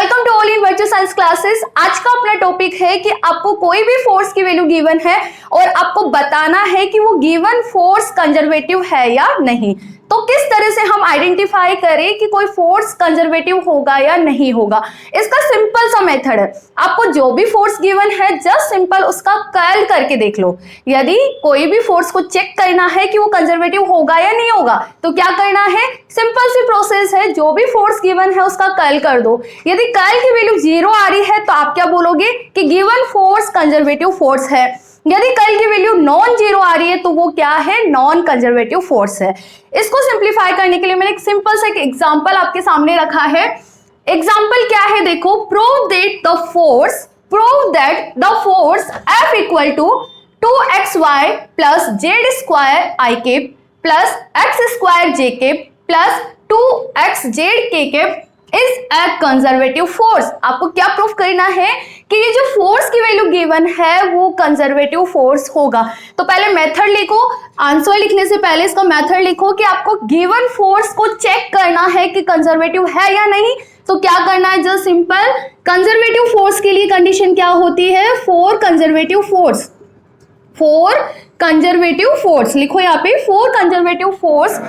Welcome to all in virtual science classes. आज का अपना टॉपिक है कि आपको कोई भी फोर्स की वैल्यू गिवन है और आपको बताना है कि वो गिवन फोर्स कंजर्वेटिव है या नहीं। तो किस तरह से हम आइडेंटिफाई करें कि कोई फोर्स कंजर्वेटिव होगा या नहीं होगा। इसका सिंपल सा मेथड है, आपको जो भी फोर्स गिवन है जस्ट सिंपल उसका कर्ल करके देख लो। यदि कोई भी फोर्स को चेक करना है कि वो कंजर्वेटिव होगा या नहीं होगा तो क्या करना है, सिंपल सी प्रोसेस है, जो भी फोर्स गिवन है उसका कर्ल कर दो। यदि कर्ल की वैल्यू 0 आ रही है तो आप क्या बोलोगे कि गिवन फोर्स कंजर्वेटिव फोर्स है। यदि कर्ल की वैल्यू नॉन जीरो आ रही है तो वो क्या है, नॉन कंजर्वेटिव फोर्स है। इसको सिंप्लीफाई करने के लिए मैंने एक सिंपल सा एक एग्जांपल आपके सामने रखा है। एग्जांपल क्या है देखो, prove that the force F equal to 2xy plus Z square I cap plus X square J cap plus 2xz K cap is a conservative force. आपको क्या प्रूफ करना है कि ये जो फोर्स की वैल्यू गिवन है वो कंजर्वेटिव फोर्स होगा। तो पहले मेथड लिखो, आंसर लिखने से पहले इसका मेथड लिखो कि आपको गिवन फोर्स को चेक करना है कि कंजर्वेटिव है या नहीं। तो क्या करना है, जस्ट सिंपल कंजर्वेटिव फोर्स के लिए कंडीशन क्या होती है, फोर कंजर्वेटिव फोर्स लिखो यहाँ पे। फोर कंजर्वेटिव फोर्स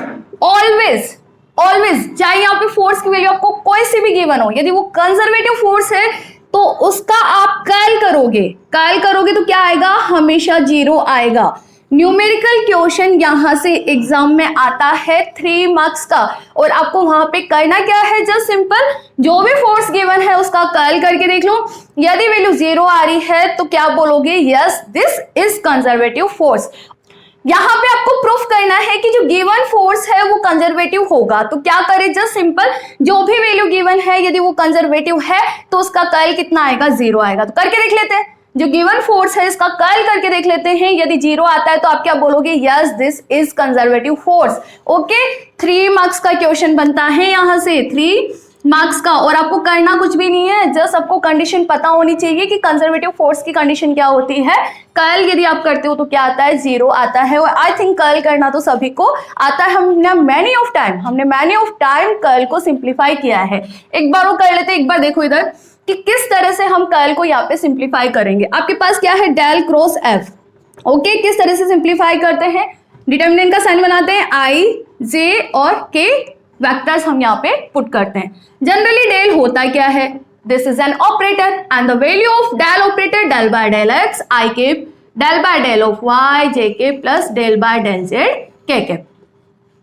ऑलवेज चाहे यहाँ पे फोर्स की वैल्यू आपको कोई सी भी गिवन हो, यदि वो कंजर्वेटिव फोर्स है तो उसका आप कर्ल करोगे तो क्या आएगा, हमेशा 0 आएगा। न्यूमेरिकल क्वेश्चन यहां से एग्जाम में आता है 3 मार्क्स का और आपको वहां पे करना क्या है, जस्ट सिंपल जो भी फोर्स गिवन है उसका कर्ल करके देख लो। यदि वैल्यू 0 आ रही है तो क्या बोलोगे, yes this is conservative force. यहां पे आपको प्रूफ करना है कि जो गिवन फोर्स है वो कंजर्वेटिव होगा। तो क्या करें, जस्ट सिंपल जो भी वैल्यू गिवन है यदि वो कंजर्वेटिव है तो उसका कर्ल कितना आएगा, 0 आएगा। तो करके देख लेते हैं, जो गिवन फोर्स है इसका कर्ल करके देख लेते हैं। यदि 0 आता है तो आप क्या बोलोगे, yes this is conservative force. Okay, 3 marks का क्वेश्चन बनता है यहां से, 3 मार्क्स का। और आपको करना कुछ भी नहीं है, जस्ट आपको कंडीशन पता होनी चाहिए कि कंजर्वेटिव फोर्स की कंडीशन क्या होती है। कर्ल यदि आप करते हो तो क्या आता है, 0 आता है। और आई थिंक कर्ल करना तो सभी को आता है, हमने मैनी ऑफ टाइम कर्ल को सिंप्लीफाई किया है। एक बार वो कर लेते हैं, एक बार देखो इधर कि किस तरह से हम कर्ल को यहाँ पे सिंप्लीफाई करेंगे। आपके पास क्या है, डेल क्रॉस एफ। ओके, किस तरह से सिंप्लीफाई करते हैं, डिटर्मिनेंट का साइन बनाते हैं, आई जे और के वेक्टर्स हम यहाँ पे पुट करते हैं। जनरली डेल होता क्या है, this is an operator and the value of del operator del by del x i cap del by del of y j k plus del by del z k cap.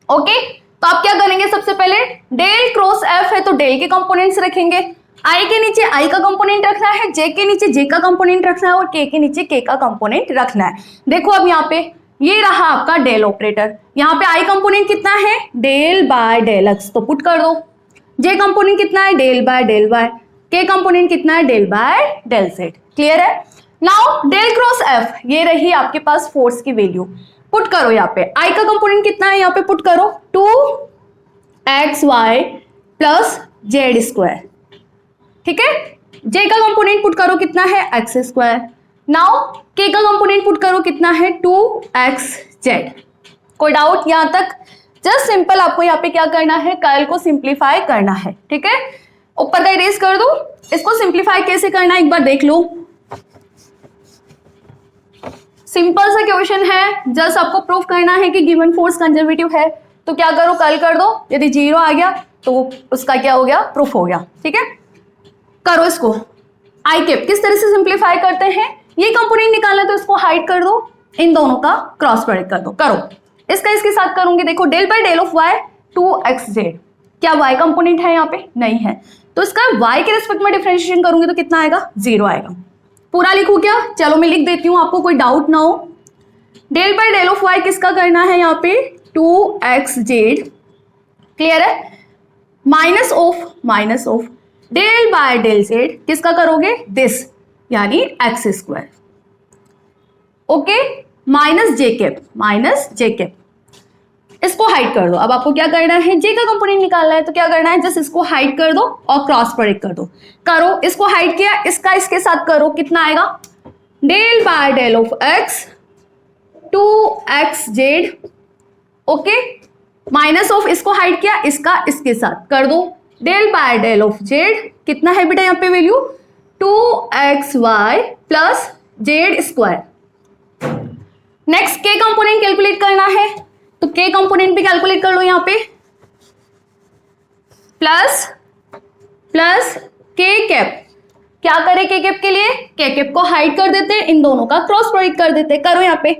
Okay, तो आप क्या करेंगे, सबसे पहले del cross F है तो del के components रखेंगे, आई के नीचे आई का कंपोनेंट रखना है, जे के नीचे जे का कंपोनेंट रखना है और के नीचे के का कंपोनेंट रखना है। देखो अब यहाँ पे ये रहा आपका डेल ऑपरेटर, यहाँ पे आई कंपोनेंट कितना है, डेल बाय डेल एक्स तो पुट कर दो, जे कंपोनेंट कितना है, del by del Y, K component कितना है, del by del Z. Clear है। नाउ डेल क्रॉस एफ, ये रही आपके पास फोर्स की वैल्यू, पुट करो यहाँ पे। आई का कंपोनेंट कितना है, यहाँ पे पुट करो 2xy प्लस जेड स्क्वायर, ठीक है। जे का कंपोनेंट पुट करो कितना है, एक्स स्क्वायर। नाउ के का कंपोनेंट पुट करो कितना है, 2xz। कोई डाउट यहां तक, जस्ट सिंपल आपको यहाँ पे क्या करना है, कर्ल को सिंप्लीफाई करना है, ठीक है। ऊपर का इरेज कर दो, इसको सिंप्लीफाई कैसे करना है एक बार देख लो। सिंपल सा क्वेश्चन है, जस्ट आपको प्रूफ करना है कि गिवन फोर्स कंजर्वेटिव है। तो क्या करो, कर्ल कर दो, यदि 0 आ गया तो उसका क्या हो गया, प्रूफ हो गया, ठीक है। करो इसको, आई केप किस तरह से सिंप्लीफाई करते हैं, ये कंपोनेंट निकालना तो इसको हाइड कर दो, इन दोनों का क्रॉस प्रोडक्ट कर दो। करो इसका इसके साथ करूंगी, देखो del by del of Y 2xz, क्या y कंपोनेंट है यहाँ पे, नहीं है, तो इसका y के रिस्पेक्ट में डिफरेंशिएशन करूंगी तो कितना आएगा, 0 आएगा। पूरा लिखूं क्या, चलो मैं लिख देती हूँ, आपको कोई डाउट ना हो। Del by del of y किसका करना है यहाँ पे, 2xz, क्लियर है। Minus of del by del Z किसका करोगे, दिस यानी X square. Okay, minus J cap, इसको हाइड कर दो। अब आपको क्या करना है, जे का कंपोनेंट निकालना है तो क्या करना है, जस्ट इसको हाइड कर दो और क्रॉस प्रोडक्ट कर दो। करो, इसको हाइड किया, इसका इसके साथ करो, कितना आएगा, del by del of X 2xz। Okay, minus of, इसको हाइड किया, इसका इसके साथ कर दो, del by del of Z कितना है बेटा यहाँ पे value 2xy plus Z square. Next K component calculate करना है, तो के कंपोनेंट भी कैलकुलेट कर लो यहाँ पे, प्लस प्लस के कैप। क्या करें के कैप के लिए, के कैप को हाइड कर देते हैं, इन दोनों का क्रॉस प्रोडक्ट कर देते हैं। करो यहाँ पे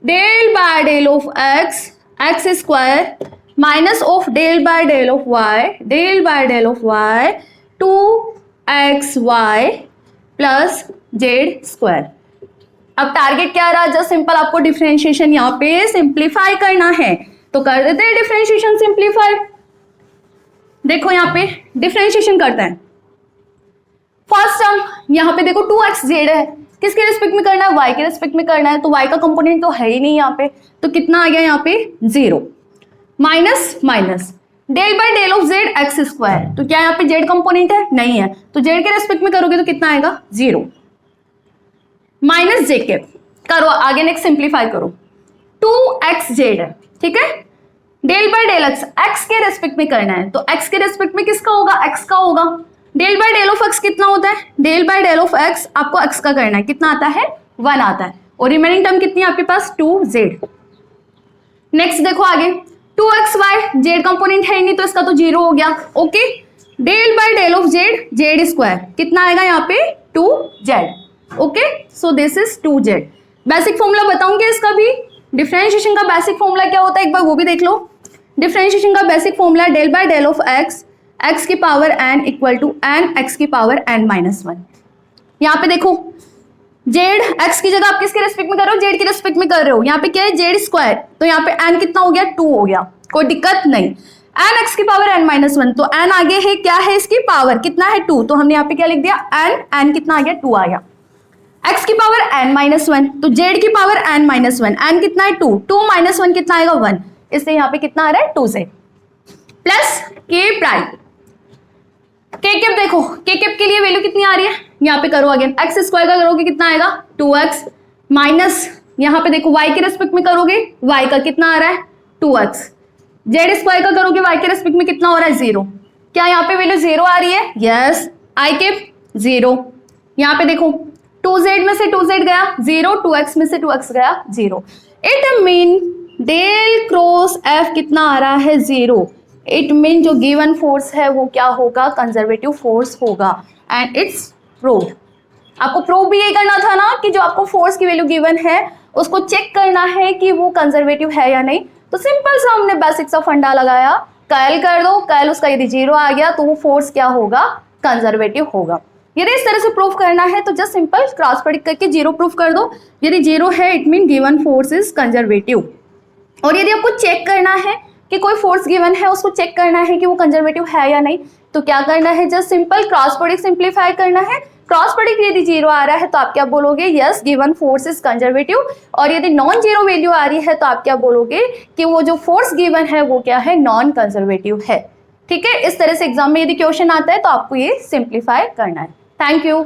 del by del of x X square minus of del by del of Y del by del of Y 2xy plus Z square. अब टारगेट क्या रहा, जस्ट सिंपल आपको डिफरेंशिएशन यहाँ पे सिंप्लीफाई करना है, तो कर देते हैं डिफरेंशिएशन सिंप्लीफाई। देखो यहाँ पे डिफरेंशिएशन करते हैं। फर्स्ट टर्म यहाँ पे देखो 2x जेड है, किसके रिस्पेक्ट में करना है, y के रिस्पेक्ट में करना है, तो y का कंपोनेंट तो है ही नहीं यहाँ पे, तो कितना आ गया यहाँ पे 0 minus minus del by del of Z X square, तो क्या यहाँ पे जेड कंपोनेंट है, नहीं है, तो जेड के रिस्पेक्ट में करोगे तो कितना आएगा 0 माइनस जे कैप। करो आगे नेक्स्ट सिंप्लीफाई करो, 2x जेड है, ठीक है, del by del X X के रेस्पेक्ट में करना है, तो एक्स के रेस्पेक्ट में किसका होगा, एक्स का होगा। Del by del of X कितना होता है, del by del of X आपको एक्स का करना है, कितना आता है 1 आता है, और रिमेनिंग टर्म कितनी है आपके पास 2z। नेक्स्ट देखो आगे 2xy जेड कंपोनेंट है नहीं तो इसका तो 0 हो गया, okay. Del by del of Z Z square कितना आएगा यहाँ पे 2z, okay, so this is 2z। Basic formula बताऊंगी इसका भी, डिफरेंशिएशन का बेसिक फॉर्मूला क्या होता है एक बार वो भी देख लो। डिफरेंशिएशन का basic formula del by del of x x की power n equal to n x की पावर n माइनस 1। यहाँ पे देखो जेड एक्स की जगह आप किसके रेस्पेक्ट में कर रहे हो, जेड के रेस्पेक्ट में कर रहे हो, यहाँ पे क्या है जेड स्क्वायर, तो यहाँ पे n कितना हो गया 2 हो गया, कोई दिक्कत नहीं। n एक्स की पावर n माइनस 1, तो n आगे है क्या है इसकी पावर, कितना है 2, तो हमने यहाँ पे क्या लिख दिया n कितना आ गया 2 आ गया। x की पावर n माइनस 1, तो z की पावर n माइनस 1, n कितना है 2, 2 माइनस 1 कितना आएगा 1, इससे यहाँ पे कितना आ रहा है 2z प्लस के प्राइम। के कैप देखो, के कैप के लिए वैल्यू कितनी आ रही है, यहाँ पे करो अगेन, एक्स स्क्वायर का करोगे कितना आएगा 2x माइनस, यहाँ पे देखो y के रेस्पेक्ट में करोगे y का कितना आ रहा है 2x, जेड स्क्वायर का करोगे y के रेस्पेक्ट में कितना हो रहा है 0, क्या यहाँ पे वैल्यू 0 आ रही है, यस, आई कैप 0, यहाँ पे देखो 2z में से 2z गया 0, 2x में से 2x गया 0, it mean del cross f कितना आ रहा है 0, इट मीन जो गिवन फोर्स है वो क्या होगा, कंजर्वेटिव फोर्स होगा, एंड इट्स प्रूव्ड। आपको प्रूव भी यही करना था ना कि जो आपको फोर्स की वैल्यू गिवन है उसको चेक करना है कि वो कंजर्वेटिव है या नहीं, तो सिंपल सा हमने बेसिक सा फंडा लगाया, कैल कर दो, कैल उसका यदि 0 आ गया तो वो फोर्स क्या होगा, कंजर्वेटिव होगा। यदि इस तरह से प्रूफ करना है तो जस्ट सिंपल क्रॉस प्रोडक्ट करके 0 प्रूफ कर दो, यदि 0 है it mean given force is conservative. और यदि आपको चेक करना है कि कोई फोर्स गिवन है उसको चेक करना है कि वो कंजर्वेटिव है या नहीं, तो क्या करना है, just simple cross product simplify करना है। क्रॉस प्रोडक्ट यदि 0 आ रहा है तो आप क्या बोलोगे, yes given force is conservative, और यदि नॉन जीरो वैल्यू आ रही है तो आप क्या बोलोगे कि वो जो फोर्स गिवन है वो क्या है, नॉन कंजर्वेटिव है। ठीक है, इस तरह से एग्जाम में यदि क्वेश्चन आता है तो आपको ये सिंप्लीफाई करना है। Thank you.